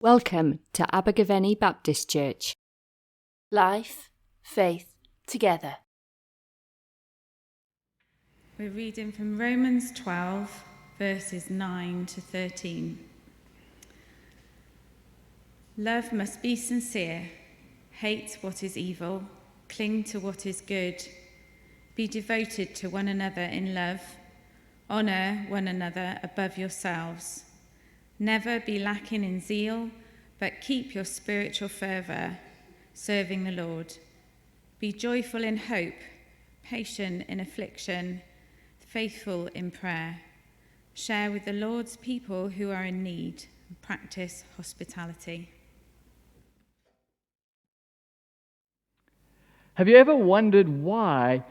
Welcome to Abergavenny Baptist Church. Life, faith, together. We're reading from Romans 12, verses 9 to 13. Love must be sincere, hate what is evil, cling to what is good, be devoted to one another in love, honour one another above yourselves. Never be lacking in zeal, but keep your spiritual fervour, serving the Lord. Be joyful in hope, patient in affliction, faithful in prayer. Share with the Lord's people who are in need, and practice hospitality. Have you ever wondered why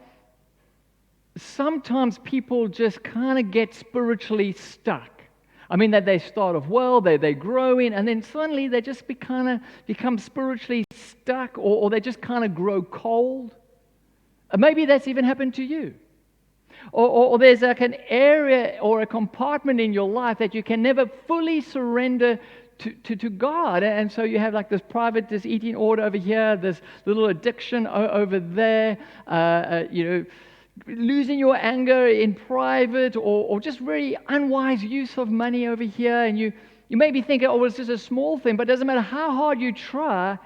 sometimes people just kind of get spiritually stuck? I mean, that they start off well, they're growing, and then suddenly they just become spiritually stuck, or they just kind of grow cold. And maybe that's even happened to you. Or there's like an area or a compartment in your life that you can never fully surrender to God. And so you have like this eating order over here, this little addiction over there, losing your anger in private, or just really unwise use of money over here. And you may be thinking, oh, well, it's just a small thing, but it doesn't matter how hard you try,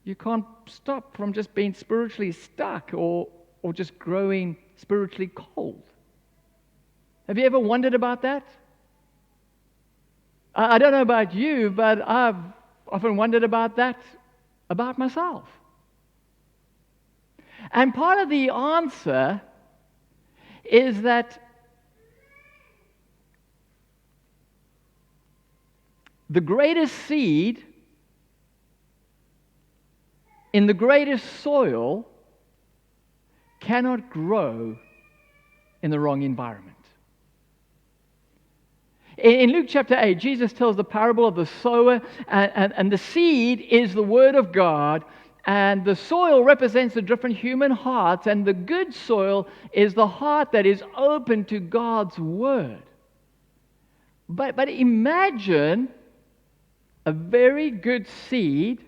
you can't stop from just being spiritually stuck or just growing spiritually cold. Have you ever wondered about that? I don't know about you, but I've often wondered about that about myself. And part of the answer is that the greatest seed in the greatest soil cannot grow in the wrong environment. In Luke chapter 8, Jesus tells the parable of the sower, and the seed is the word of God, and the soil represents the different human hearts, and the good soil is the heart that is open to God's word. But imagine a very good seed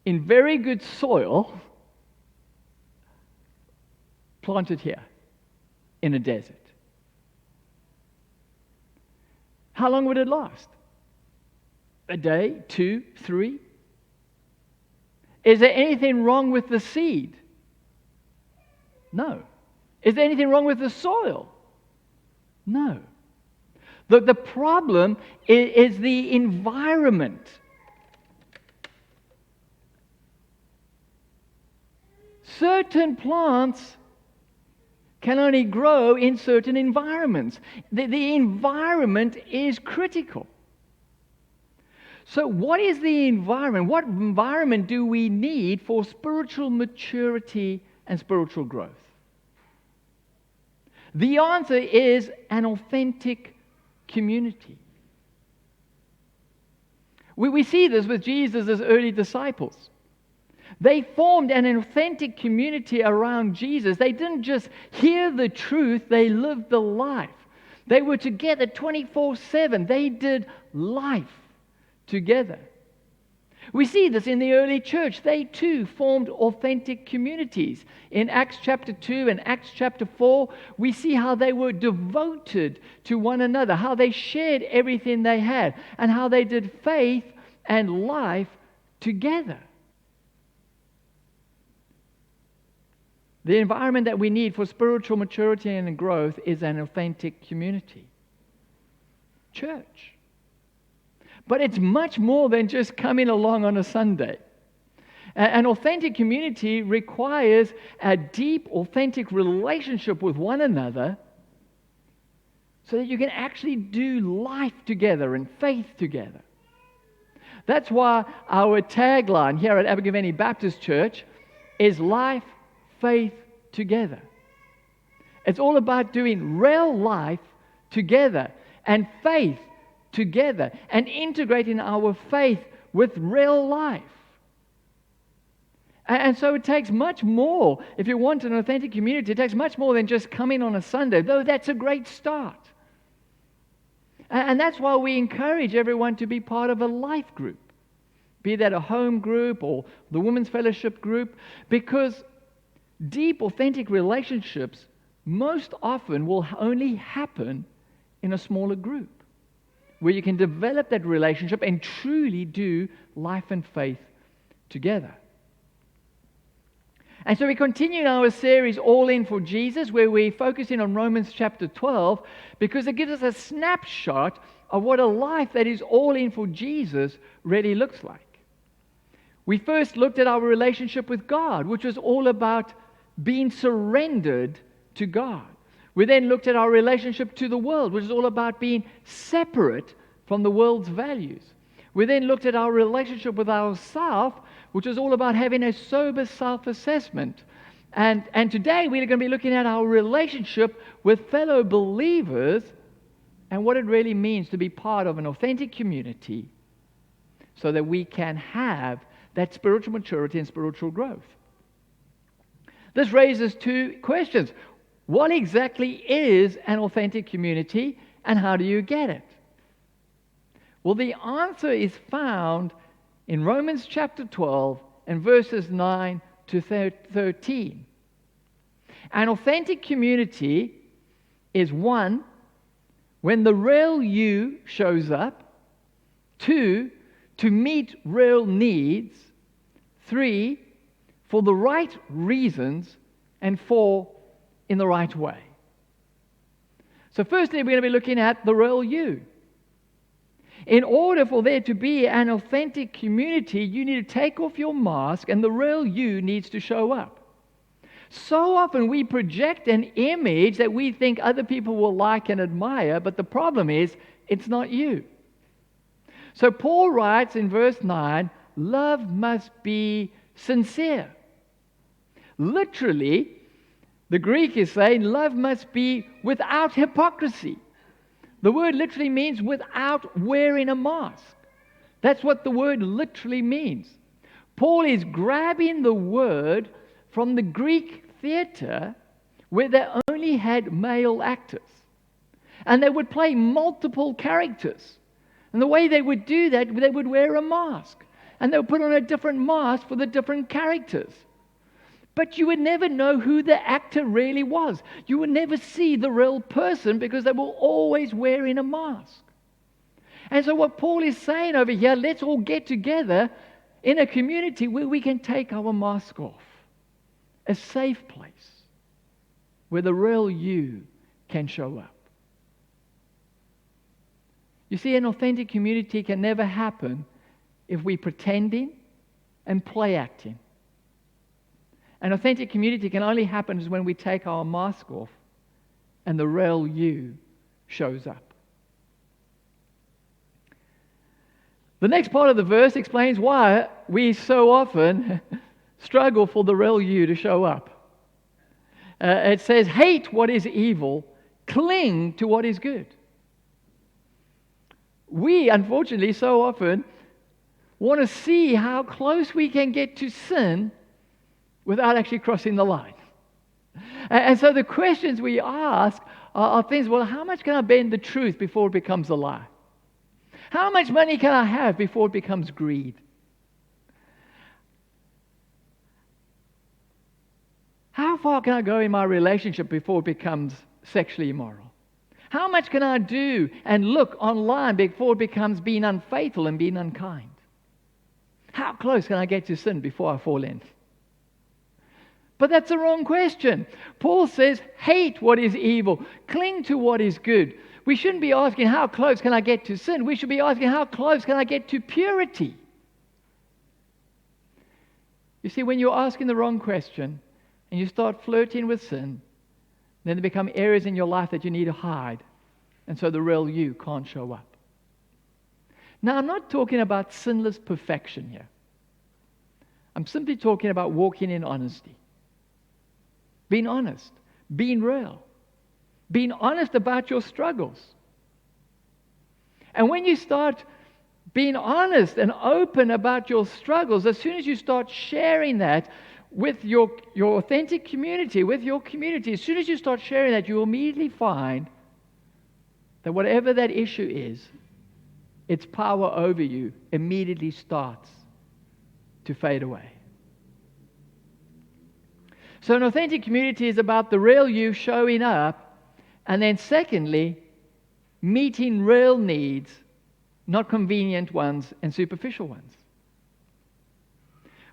in very good soil planted here in a desert. How long would it last? A day, 2, 3? Is there anything wrong with the seed? No. Is there anything wrong with the soil? No. The problem is the environment. Certain plants can only grow in certain environments. The environment is critical. So what is the environment? What environment do we need for spiritual maturity and spiritual growth? The answer is an authentic community. We see this with Jesus' early disciples. They formed an authentic community around Jesus. They didn't just hear the truth, they lived the life. They were together 24/7. They did life together. We see this in the early church. They too formed authentic communities. In Acts chapter 2 and Acts chapter 4, we see how they were devoted to one another, how they shared everything they had, and how they did faith and life together. The environment that we need for spiritual maturity and growth is an authentic community. Church. But it's much more than just coming along on a Sunday. An authentic community requires a deep, authentic relationship with one another so that you can actually do life together and faith together. That's why our tagline here at Abergavenny Baptist Church is life, faith together. It's all about doing real life together and faith together and integrating our faith with real life. And so it takes much more. If you want an authentic community, it takes much more than just coming on a Sunday, though that's a great start. And that's why we encourage everyone to be part of a life group, be that a home group or the women's fellowship group, because deep, authentic relationships most often will only happen in a smaller group, where you can develop that relationship and truly do life and faith together. And so we continue our series, All In for Jesus, where we focus in on Romans chapter 12, because it gives us a snapshot of what a life that is all in for Jesus really looks like. We first looked at our relationship with God, which was all about being surrendered to God. We then looked at our relationship to the world, which is all about being separate from the world's values. We then looked at our relationship with ourselves, which is all about having a sober self-assessment. And today we're going to be looking at our relationship with fellow believers and what it really means to be part of an authentic community so that we can have that spiritual maturity and spiritual growth. This raises two questions. What exactly is an authentic community, and how do you get it? Well, the answer is found in Romans chapter 12 and verses 9 to 13. An authentic community is 1, when the real you shows up; 2, to meet real needs; 3, for the right reasons; and 4, in the right way. So firstly, we're going to be looking at the real you. In order for there to be an authentic community, you need to take off your mask and the real you needs to show up. So often we project an image that we think other people will like and admire, but the problem is it's not you. So Paul writes in verse 9, love must be sincere. Literally, the Greek is saying love must be without hypocrisy. The word literally means without wearing a mask. That's what the word literally means. Paul is grabbing the word from the Greek theater where they only had male actors. And they would play multiple characters. And the way they would do that, they would wear a mask. And they would put on a different mask for the different characters. But you would never know who the actor really was. You would never see the real person because they were always wearing a mask. And so what Paul is saying over here, let's all get together in a community where we can take our mask off. A safe place where the real you can show up. You see, an authentic community can never happen if we're pretending and play acting. An authentic community can only happen when we take our mask off and the real you shows up. The next part of the verse explains why we so often struggle for the real you to show up. It says, hate what is evil, cling to what is good. We, unfortunately, so often want to see how close we can get to sin without actually crossing the line. And so the questions we ask are things, well, how much can I bend the truth before it becomes a lie? How much money can I have before it becomes greed? How far can I go in my relationship before it becomes sexually immoral? How much can I do and look online before it becomes being unfaithful and being unkind? How close can I get to sin before I fall in? But that's the wrong question. Paul says, hate what is evil, cling to what is good. We shouldn't be asking, how close can I get to sin? We should be asking, how close can I get to purity? You see, when you're asking the wrong question and you start flirting with sin, then there become areas in your life that you need to hide. And so the real you can't show up. Now, I'm not talking about sinless perfection here. I'm simply talking about walking in honesty. Being honest, being real, being honest about your struggles. And when you start being honest and open about your struggles, as soon as you start sharing that with your authentic community, with your community, as soon as you start sharing that, you immediately find that whatever that issue is, its power over you immediately starts to fade away. So an authentic community is about the real you showing up, and then secondly, meeting real needs, not convenient ones and superficial ones.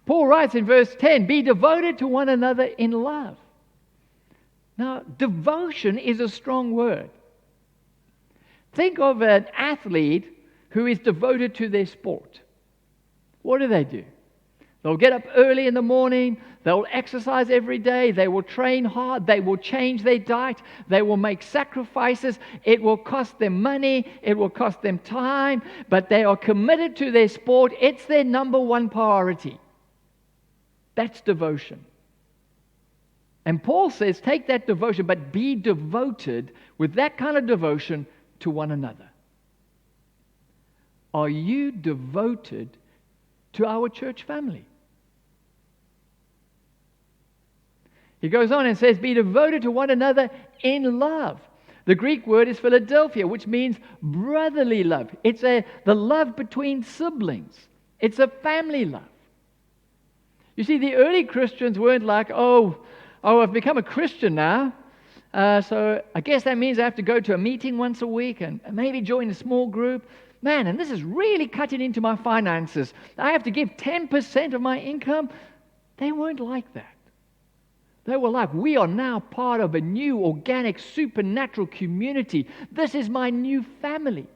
Paul writes in verse 10, be devoted to one another in love. Now, devotion is a strong word. Think of an athlete who is devoted to their sport. What do? They'll get up early in the morning, they'll exercise every day, they will train hard, they will change their diet, they will make sacrifices. It will cost them money, it will cost them time, but they are committed to their sport. It's their number one priority. That's devotion. And Paul says, take that devotion, but be devoted with that kind of devotion to one another. Are you devoted to our church family? He goes on and says, be devoted to one another in love. The Greek word is Philadelphia, which means brotherly love. It's the love between siblings. It's a family love. You see, the early Christians weren't like, oh, I've become a Christian now, so I guess that means I have to go to a meeting once a week and maybe join a small group. Man, and this is really cutting into my finances. I have to give 10% of my income. They weren't like that. They were like, we are now part of a new, organic, supernatural community. This is my new family.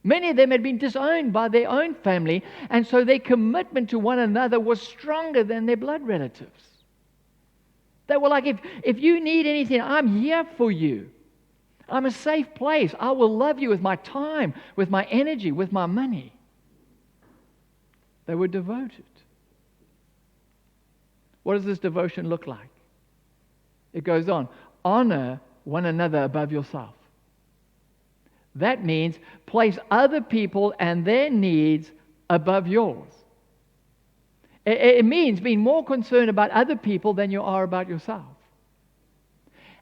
Many of them had been disowned by their own family, and so their commitment to one another was stronger than their blood relatives. They were like, if you need anything, I'm here for you. I'm a safe place. I will love you with my time, with my energy, with my money. They were devoted. What does this devotion look like? It goes on, honor one another above yourself. That means place other people and their needs above yours. It means being more concerned about other people than you are about yourself.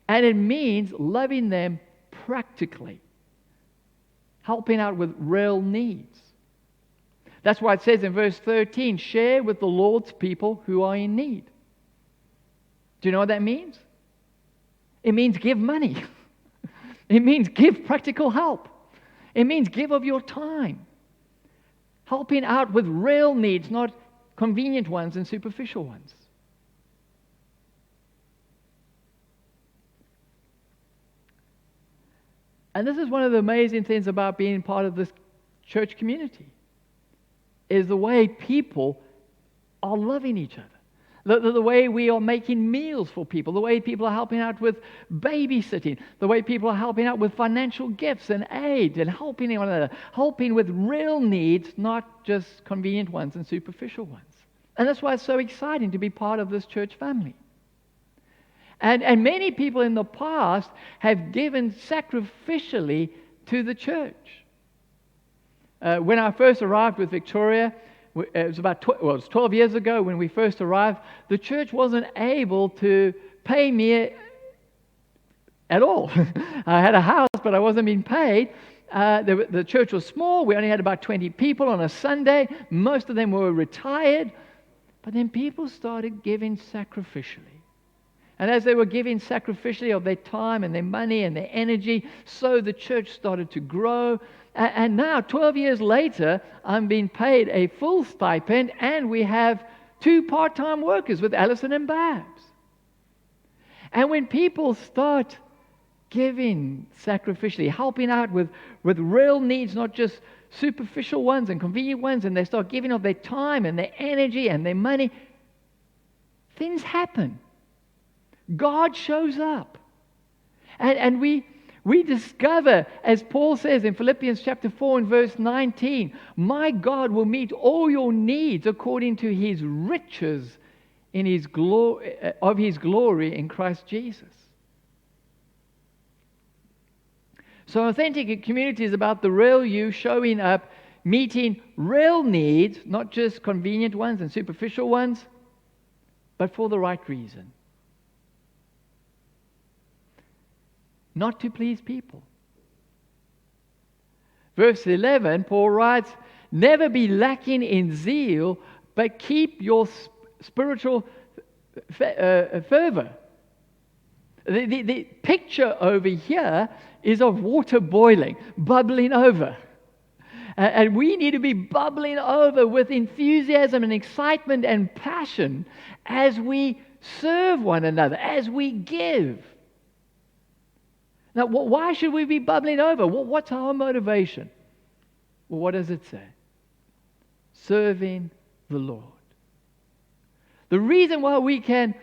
And it means loving them practically, helping out with real needs. That's why it says in verse 13, share with the Lord's people who are in need. Do you know what that means? It means give money. It means give practical help. It means give of your time. Helping out with real needs, not convenient ones and superficial ones. And this is one of the amazing things about being part of this church community, is the way people are loving each other. The way we are making meals for people, the way people are helping out with babysitting, the way people are helping out with financial gifts and aid and helping one another, helping with real needs, not just convenient ones and superficial ones. And that's why it's so exciting to be part of this church family. And many people in the past have given sacrificially to the church. When I first arrived with Victoria, it was 12 years ago when we first arrived, the church wasn't able to pay me at all. I had a house, but I wasn't being paid. The church was small. We only had about 20 people on a Sunday. Most of them were retired. But then people started giving sacrificially. And as they were giving sacrificially of their time and their money and their energy, so the church started to grow. And now, 12 years later, I'm being paid a full stipend, and we have 2 part-time workers with Alison and Babs. And when people start giving sacrificially, helping out with real needs, not just superficial ones and convenient ones, and they start giving of their time and their energy and their money, things happen. God shows up. And we discover, as Paul says in Philippians chapter 4 and verse 19, my God will meet all your needs according to his riches in his glory in Christ Jesus. So authentic community is about the real you showing up, meeting real needs, not just convenient ones and superficial ones, but for the right reason. Not to please people, Verse 11, Paul writes, never be lacking in zeal, but keep your spiritual fervor. The picture over here is of water boiling, bubbling over. And we need to be bubbling over with enthusiasm and excitement and passion as we serve one another, as we give. Now, why should we be bubbling over? What's our motivation? Well, what does it say? Serving the Lord. The reason why we can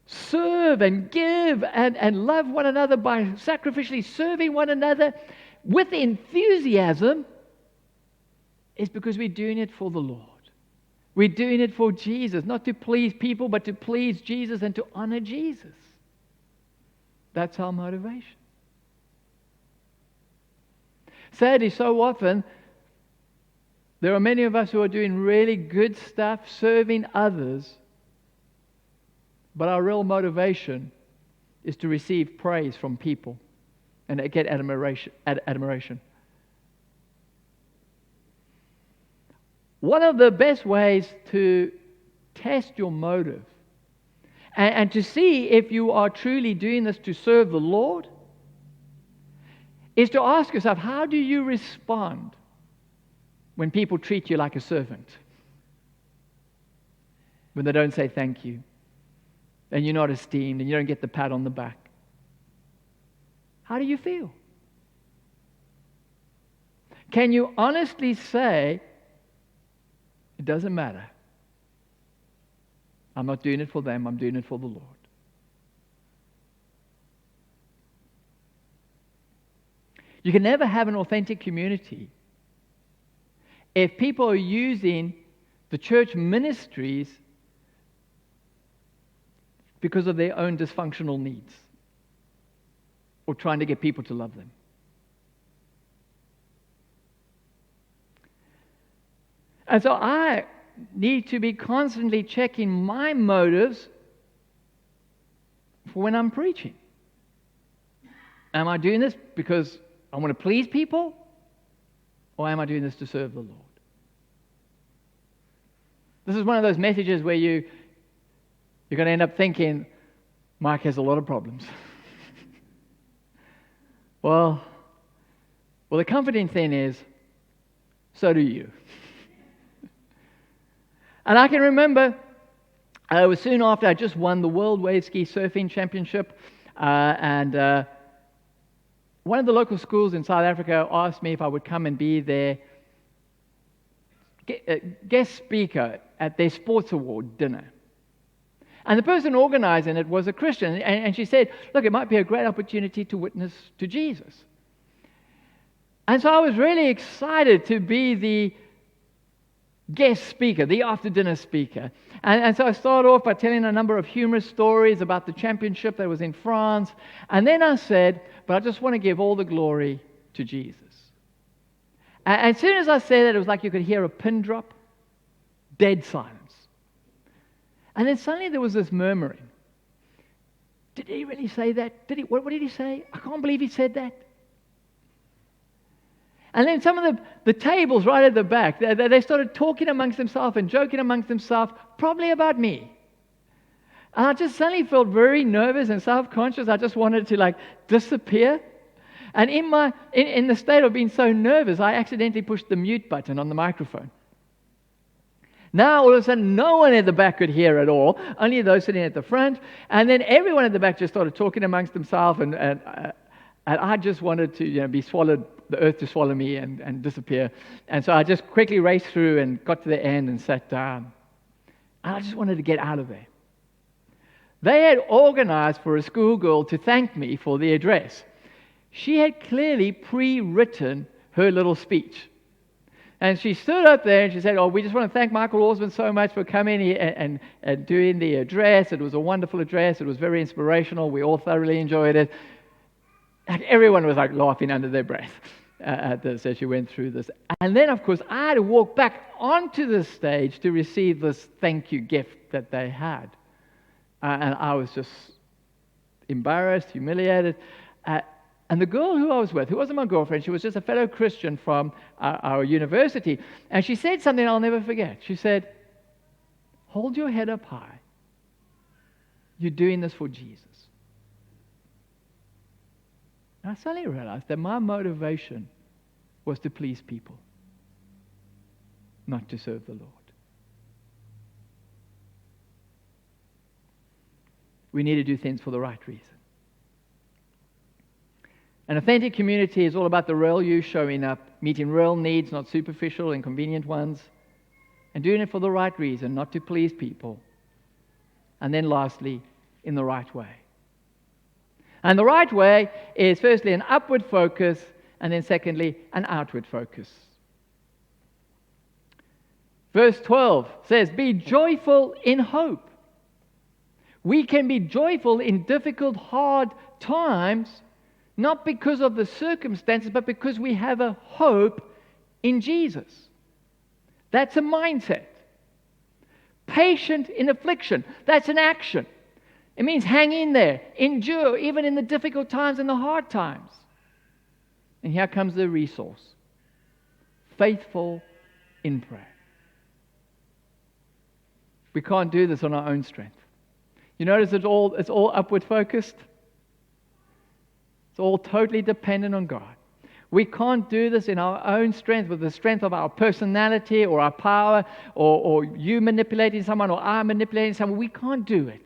serve and give and love one another by sacrificially serving one another with enthusiasm is because we're doing it for the Lord. We're doing it for Jesus, not to please people, but to please Jesus and to honor Jesus. That's our motivation. Sadly, so often, there are many of us who are doing really good stuff, serving others, but our real motivation is to receive praise from people and get admiration. One of the best ways to test your motive and to see if you are truly doing this to serve the Lord is to ask yourself, how do you respond when people treat you like a servant? When they don't say thank you, and you're not esteemed, and you don't get the pat on the back. How do you feel? Can you honestly say, it doesn't matter. I'm not doing it for them, I'm doing it for the Lord. You can never have an authentic community if people are using the church ministries because of their own dysfunctional needs or trying to get people to love them. And so I need to be constantly checking my motives for when I'm preaching. Am I doing this because I want to please people? Or am I doing this to serve the Lord? This is one of those messages where you're going to end up thinking, Mike has a lot of problems. Well, the comforting thing is, so do you. And I can remember, it was soon after I just won the World Wave Ski Surfing Championship, and one of the local schools in South Africa asked me if I would come and be their guest speaker at their sports award dinner. And the person organizing it was a Christian, and she said, look, it might be a great opportunity to witness to Jesus. And so I was really excited to be the guest speaker, the after-dinner speaker. And so I started off by telling a number of humorous stories about the championship that was in France. And then I said, but I just want to give all the glory to Jesus. And as soon as I said it, it was like you could hear a pin drop, dead silence. And then suddenly there was this murmuring. Did he really say that? What did he say? I can't believe he said that. And then some of the tables right at the back, they started talking amongst themselves and joking amongst themselves, probably about me. And I just suddenly felt very nervous and self-conscious. I just wanted to disappear. And in the state of being so nervous, I accidentally pushed the mute button on the microphone. Now, all of a sudden, no one at the back could hear at all, only those sitting at the front. And then everyone at the back just started talking amongst themselves, and I just wanted to be swallowed, the earth to swallow me and disappear. And so I just quickly raced through and got to the end and sat down. And I just wanted to get out of there. They had organized for a schoolgirl to thank me for the address. She had clearly pre-written her little speech. And she stood up there and she said, we just want to thank Michael Osborne so much for coming here and doing the address. It was a wonderful address. It was very inspirational. We all thoroughly enjoyed it. And everyone was laughing under their breath at this as she went through this. And then, of course, I had to walk back onto the stage to receive this thank you gift that they had. And I was just embarrassed, humiliated. And the girl who I was with, who wasn't my girlfriend, she was just a fellow Christian from our university, and she said something I'll never forget. She said, "Hold your head up high. You're doing this for Jesus." And I suddenly realized that my motivation was to please people, not to serve the Lord. We need to do things for the right reason. An authentic community is all about the real you showing up, meeting real needs, not superficial and convenient ones, and doing it for the right reason, not to please people. And then lastly, in the right way. And the right way is firstly an upward focus, and then secondly, an outward focus. Verse 12 says, "Be joyful in hope." We can be joyful in difficult, hard times, not because of the circumstances, but because we have a hope in Jesus. That's a mindset. Patient in affliction, that's an action. It means hang in there, endure, even in the difficult times and the hard times. And here comes the resource. Faithful in prayer. We can't do this on our own strength. You notice it's all upward focused. It's all totally dependent on God. We can't do this in our own strength, with the strength of our personality or our power, or you manipulating someone or I manipulating someone. We can't do it.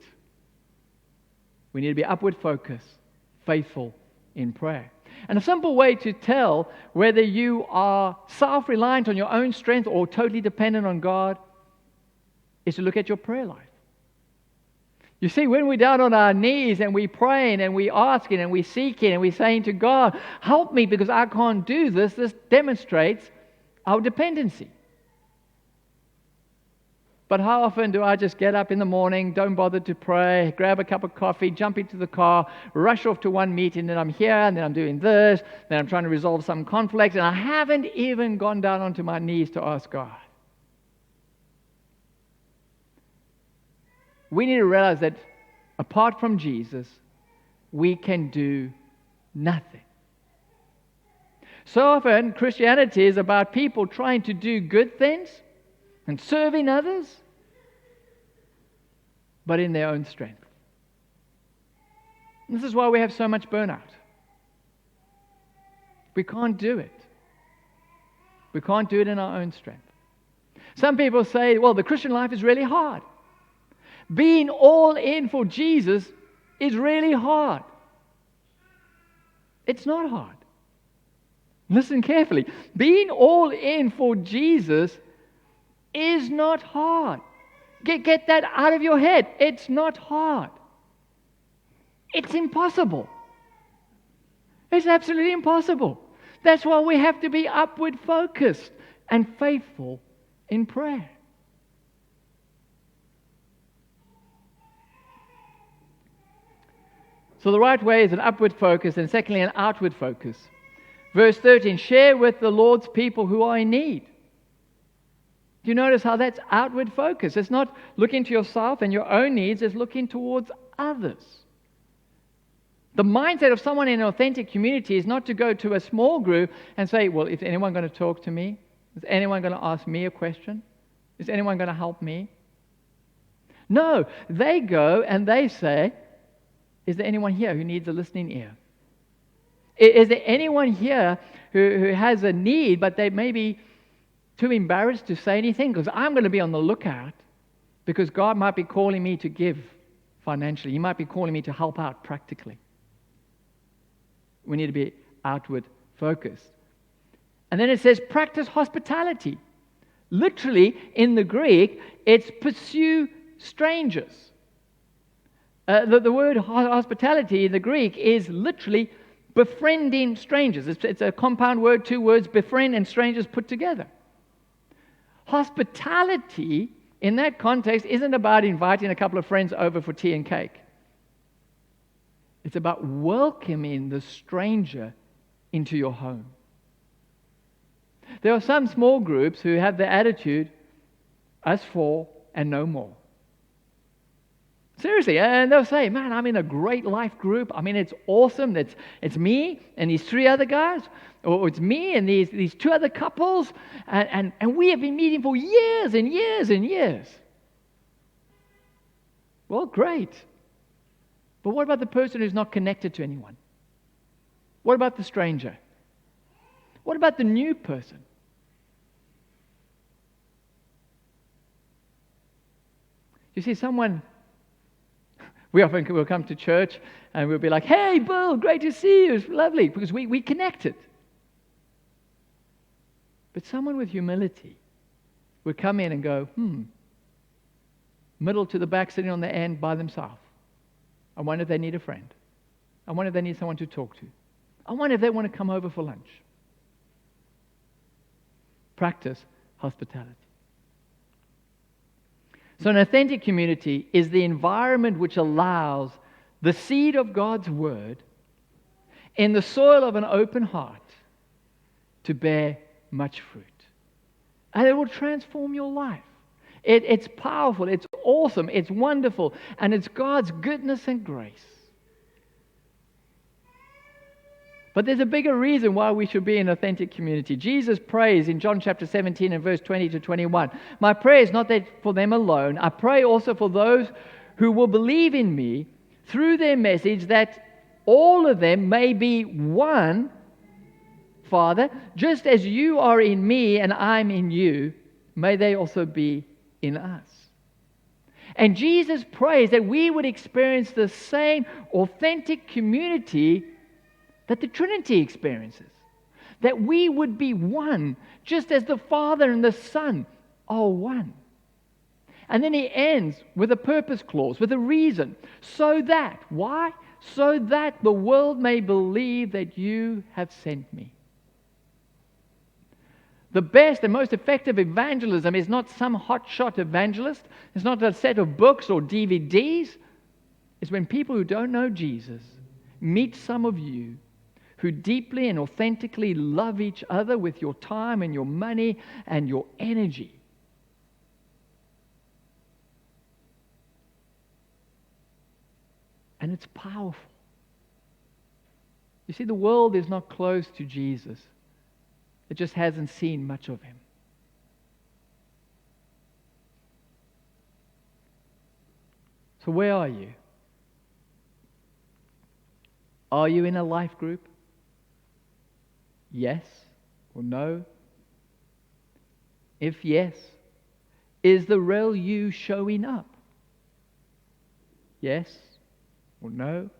We need to be upward focused, faithful in prayer. And a simple way to tell whether you are self-reliant on your own strength or totally dependent on God is to look at your prayer life. You see, when we're down on our knees and we're praying and we're asking and we're seeking and we're saying to God, "Help me because I can't do this," this demonstrates our dependency. But how often do I just get up in the morning, don't bother to pray, grab a cup of coffee, jump into the car, rush off to one meeting, then I'm here, and then I'm doing this, then I'm trying to resolve some conflict, and I haven't even gone down onto my knees to ask God. We need to realize that apart from Jesus, we can do nothing. So often, Christianity is about people trying to do good things and serving others, but in their own strength. And this is why we have so much burnout. We can't do it. We can't do it in our own strength. Some people say, well, the Christian life is really hard. Being all in for Jesus is really hard. It's not hard. Listen carefully. Being all in for Jesus is not hard. Get that out of your head. It's not hard. It's impossible. It's absolutely impossible. That's why we have to be upward focused and faithful in prayer. So the right way is an upward focus, and secondly, an outward focus. Verse 13, share with the Lord's people who are in need. Do you notice how that's outward focus? It's not looking to yourself and your own needs, it's looking towards others. The mindset of someone in an authentic community is not to go to a small group and say, well, is anyone going to talk to me? Is anyone going to ask me a question? Is anyone going to help me? No, they go and they say, is there anyone here who needs a listening ear? Is there anyone here who has a need, but they may be too embarrassed to say anything? Because I'm going to be on the lookout, because God might be calling me to give financially. He might be calling me to help out practically. We need to be outward focused. And then it says, practice hospitality. Literally, in the Greek, it's pursue strangers. The word hospitality in the Greek is literally befriending strangers. It's a compound word, two words, befriend and strangers put together. Hospitality, in that context, isn't about inviting a couple of friends over for tea and cake. It's about welcoming the stranger into your home. There are some small groups who have the attitude, us four and no more. Seriously, and they'll say, man, I'm in a great life group. I mean, it's awesome. It's me and these 3 other guys, or it's me and these 2 other couples, and we have been meeting for years and years and years. Well, great. But what about the person who's not connected to anyone? What about the stranger? What about the new person? You see, we often will come to church and we'll be like, hey, Bill, great to see you. It's lovely, because we connected. But someone with humility would come in and go, middle to the back, sitting on the end by themselves. I wonder if they need a friend. I wonder if they need someone to talk to. I wonder if they want to come over for lunch. Practice hospitality. So an authentic community is the environment which allows the seed of God's word in the soil of an open heart to bear much fruit. And it will transform your life. It's powerful, it's awesome, it's wonderful, and it's God's goodness and grace. But there's a bigger reason why we should be an authentic community. Jesus prays in John chapter 17 and verse 20 to 21. My prayer is not that for them alone. I pray also for those who will believe in me through their message, that all of them may be one, Father, just as you are in me and I'm in you, may they also be in us. And Jesus prays that we would experience the same authentic community that the Trinity experiences. That we would be one, just as the Father and the Son are one. And then he ends with a purpose clause, with a reason. So that, why? So that the world may believe that you have sent me. The best and most effective evangelism is not some hotshot evangelist. It's not a set of books or DVDs. It's when people who don't know Jesus meet some of you who deeply and authentically love each other with your time and your money and your energy. And it's powerful. You see, the world is not close to Jesus. It just hasn't seen much of him. So where are you? Are you in a life group? Yes or no? If yes, is the real you showing up? Yes or no?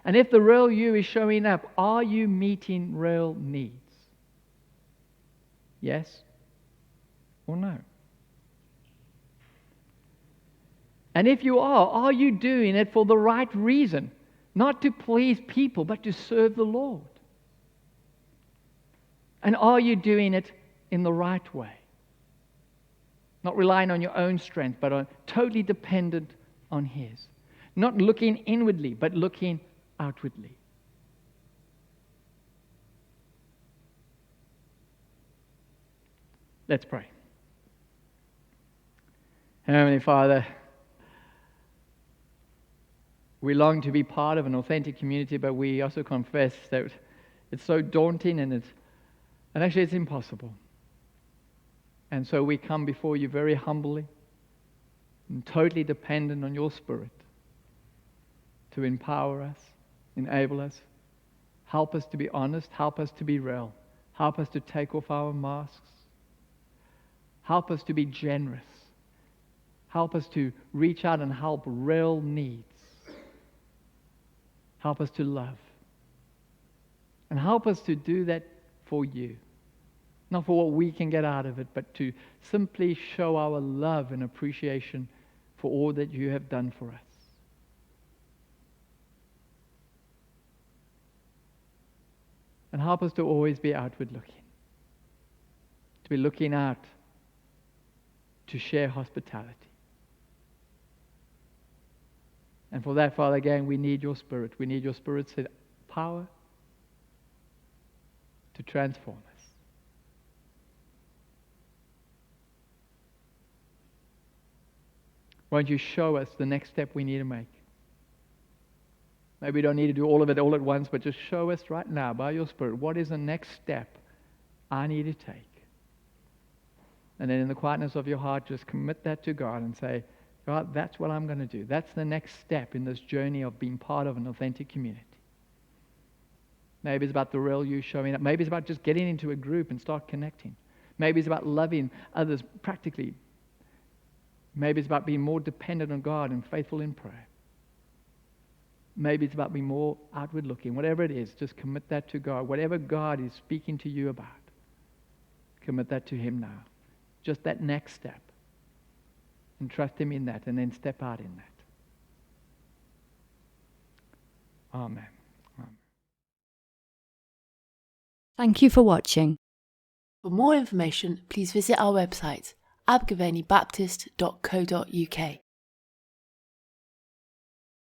And if the real you is showing up, are you meeting real needs? Yes or no? And if you are you doing it for the right reason? Not to please people, but to serve the Lord. And are you doing it in the right way? Not relying on your own strength, but totally dependent on His. Not looking inwardly, but looking outwardly. Let's pray. Heavenly Father, we long to be part of an authentic community, but we also confess that it's so daunting and actually it's impossible. And so we come before you very humbly and totally dependent on your Spirit to empower us, enable us, help us to be honest, help us to be real, help us to take off our masks, help us to be generous, help us to reach out and help real needs. Help us to love. And help us to do that for you. Not for what we can get out of it, but to simply show our love and appreciation for all that you have done for us. And help us to always be outward looking. To be looking out to share hospitality. And for that, Father, again, we need your Spirit. We need your Spirit's power to transform us. Won't you show us the next step we need to make? Maybe we don't need to do all of it all at once, but just show us right now by your Spirit, what is the next step I need to take? And then in the quietness of your heart, just commit that to God and say, God, that's what I'm going to do. That's the next step in this journey of being part of an authentic community. Maybe it's about the real you showing up. Maybe it's about just getting into a group and start connecting. Maybe it's about loving others practically. Maybe it's about being more dependent on God and faithful in prayer. Maybe it's about being more outward looking. Whatever it is, just commit that to God. Whatever God is speaking to you about, commit that to Him now. Just that next step. And trust Him in that, and then step out in that. Amen. Amen. Thank you for watching. For more information, please visit our website, abergavenybaptist.co.uk.